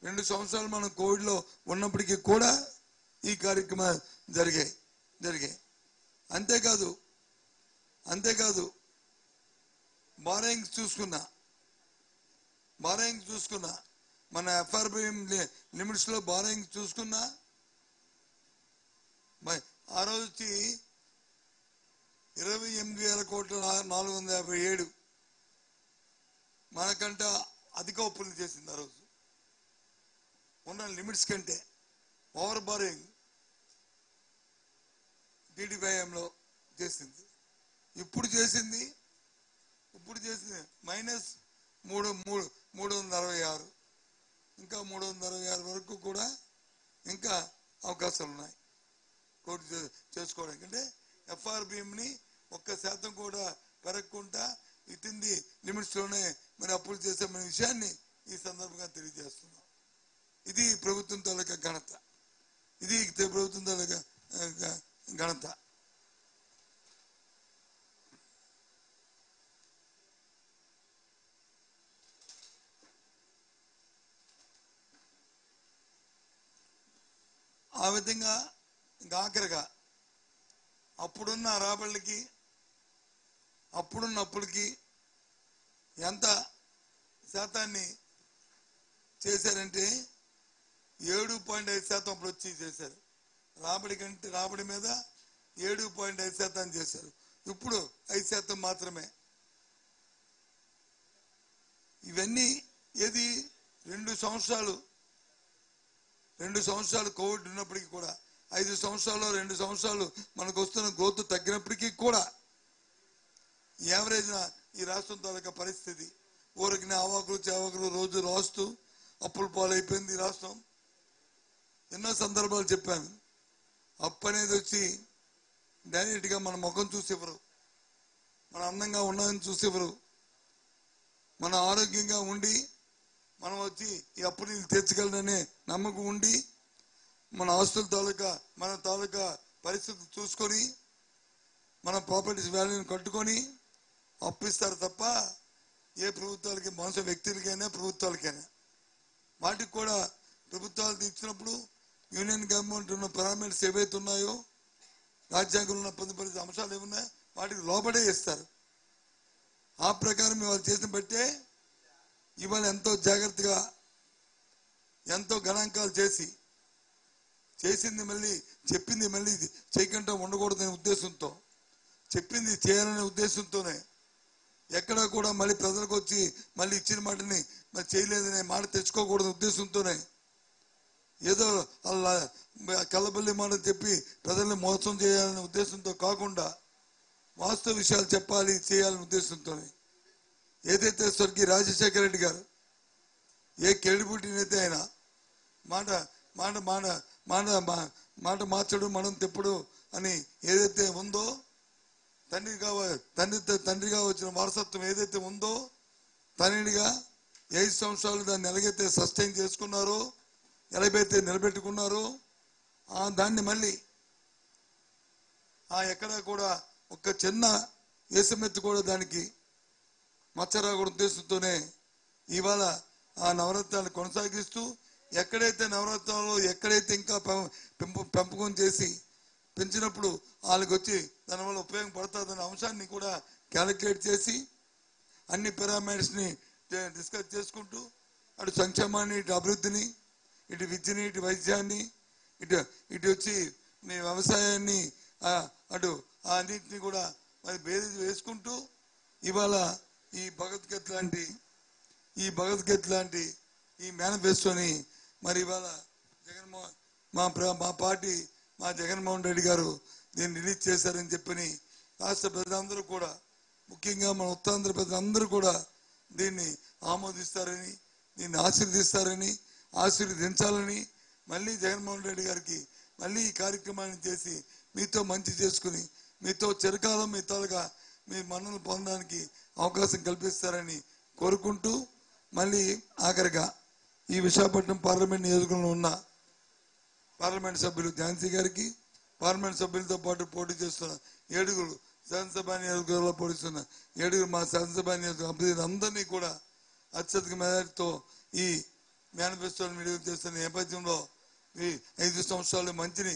2 సంవత్సరాలు మనం కోవిడ్లో ఉన్నప్పటికీ కూడా ఈ కార్యక్రమాలు జరిగాయి. అంతేకాదు బారోయింగ్స్ చూసుకున్నా మన ఎఫ్ఆర్బిఎం లిమిట్స్ లో బారోయింగ్స్ చూసుకున్నా ఆ రోజు వచ్చి 28,457 మనకంట అధిక అప్పులు చేసింది. ఆ రోజు ఉన్న లిమిట్స్ కంటే ఓవర్ బారోయింగ్ టీడీపీలో చేసింది. ఇప్పుడు చేసింది -366, ఇంకా 366 వరకు కూడా ఇంకా అవకాశాలు ఉన్నాయి కోర్టు చేసుకోవడానికి. అంటే ఎఫ్ఆర్బిఎంని 1% కూడా పెరగకుండా వితిన్ ది లిమిట్స్ లోనే మరి అప్పులు చేసామనే విషయాన్ని ఈ సందర్భంగా తెలియజేస్తున్నాం. ఇది ప్రభుత్వం తాలూకా ఘనత. ఆ విధంగా ఇంకా ఆఖరిగా అప్పుడున్న రాబళ్ళకి అప్పుడున్న అప్పులకి ఎంత శాతాన్ని చేశారంటే 7.5% అప్పుడు వచ్చి చేశారు. రాబడి మీద 7.5% చేశారు. ఇప్పుడు 5% మాత్రమే. ఇవన్నీ ఏది 2 సంవత్సరాలు కోవిడ్ ఉన్నప్పటికీ కూడా 5 సంవత్సరాలు 2 సంవత్సరాలు మనకు వస్తున్న గ్రోత్ తగ్గినప్పటికీ కూడా యావరేజ్ ఈ రాష్ట్రం తాలూకా పరిస్థితి ఊరికి ఆవాకులు చేవాకులు రోజు రాస్తూ అప్పుల పాలైపోయింది ఈ రాష్ట్రం. ఎన్నో సందర్భాలు చెప్పాను. అప్పు అనేది వచ్చి డైరెక్ట్ గా మన ముఖం చూసేవారు, మన అందంగా ఉన్నామని చూసేవారు, మన ఆరోగ్యంగా ఉండి మనం వచ్చి ఈ అప్పుని తీర్చగలననే నమ్మకం ఉండి మన ఆస్తుల తాలూకా పరిస్థితులు చూసుకొని మన ప్రాపర్టీస్ వాల్యూని కట్టుకొని అప్పిస్తారు తప్ప ఏ ప్రభుత్వాలకి మనుషు వ్యక్తులకైనా ప్రభుత్వాలకైనా వాటికి కూడా ప్రభుత్వాలు ఇచ్చినప్పుడు యూనియన్ గవర్నమెంట్ ఉన్న పారామీటర్స్ ఏవైతే ఉన్నాయో రాజ్యాంగంలో ఉన్న 10 అంశాలు ఏమున్నాయో వాటికి లోబడే ఇస్తారు. ఆ ప్రకారం వాళ్ళు చేసిన బట్టే ఇవాళ ఎంతో జాగ్రత్తగా ఎంతో గణాంకాలు చేసింది మళ్ళీ చెప్పింది మళ్ళీ చేయకుండా ఉండకూడదనే ఉద్దేశంతో చెప్పింది చేయాలనే ఉద్దేశంతోనే ఎక్కడా కూడా మళ్ళీ ప్రజలకు వచ్చి మళ్ళీ ఇచ్చిన మాటని మరి చేయలేదనే మాట తెచ్చుకోకూడదు ఉద్దేశంతోనే ఏదో అలా కళ్ళబల్లి మాట చెప్పి ప్రజల్ని మోసం చేయాలనే ఉద్దేశంతో కాకుండా వాస్తవ విషయాలు చెప్పాలి చేయాలనే ఉద్దేశంతోనే ఏదైతే స్వర్గీయ రాజశేఖర రెడ్డి గారు ఏ క్రెడిబిలిటీ అయితే ఆయన మాట మాట మాట మాట మాట మార్చడు మనం తెప్పుడు అని ఏదైతే ఉందో తండ్రిగా వచ్చిన వారసత్వం ఏదైతే ఉందో తండ్రిగా 5 సంవత్సరాలు దాన్ని ఎలాగైతే సస్టైన్ చేసుకున్నారో ఎలాగైతే నిలబెట్టుకున్నారో దాన్ని మళ్ళీ ఎక్కడా కూడా ఒక చిన్న ఏసమెత్తు కూడా దానికి మచ్చరాగూడ ఉద్దేశంతోనే ఇవాళ ఆ నవరత్నాలు కొనసాగిస్తూ ఎక్కడైతే నవరత్నాలు ఎక్కడైతే ఇంకా పెంపకం చేసి పెంచినప్పుడు వాళ్ళకి వచ్చి దానివల్ల ఉపయోగపడుతుందన్న అంశాన్ని కూడా క్యాలిక్యులేట్ చేసి అన్ని పారామీటర్స్ ని డిస్కస్ చేసుకుంటూ అటు సంక్షేమాన్ని ఇటు అభివృద్ధిని ఇటు విద్యని ఇటు వైద్యాన్ని ఇటు వచ్చి మీ వ్యవసాయాన్ని అటు అన్నింటినీ కూడా మరి బేరీజ్ వేసుకుంటూ ఇవాళ ఈ భగవద్గీత లాంటి ఈ మేనిఫెస్టోని మరి ఇవాళ మా పార్టీ మా జగన్మోహన్ రెడ్డి గారు దీన్ని రిలీజ్ చేశారని చెప్పని రాష్ట్ర ప్రజలందరూ కూడా ముఖ్యంగా మన ఉత్తరాంధ్ర ప్రజలందరూ కూడా దీన్ని ఆమోదిస్తారని దీన్ని ఆశీర్వదించాలని మళ్ళీ జగన్మోహన్ రెడ్డి గారికి మళ్ళీ ఈ కార్యక్రమాన్ని చేసి మీతో మంచి చేసుకుని మీతో చిరకాలం మీ తాలుగా మీ మన్నలు పొందడానికి అవకాశం కల్పిస్తారని కోరుకుంటూ మళ్ళీ ఆఖరిగా ఈ విశాఖపట్నం పార్లమెంట్ నియోజకవర్గంలో ఉన్న పార్లమెంట్ సభ్యులు ఝాన్సీ గారికి పార్లమెంట్ సభ్యులతో పాటు పోటీ చేస్తున్న 7 శాసనసభ నియోజకవర్గంలో పోటీస్తున్న 7 మా శాసనసభ నియోజకవర్గ అభ్యర్థులందరినీ కూడా అత్యధిక మెజారిటీతో ఈ మేనిఫెస్టోని విడుదల చేస్తున్న నేపథ్యంలో ఈ 5 సంవత్సరాలు మంచిని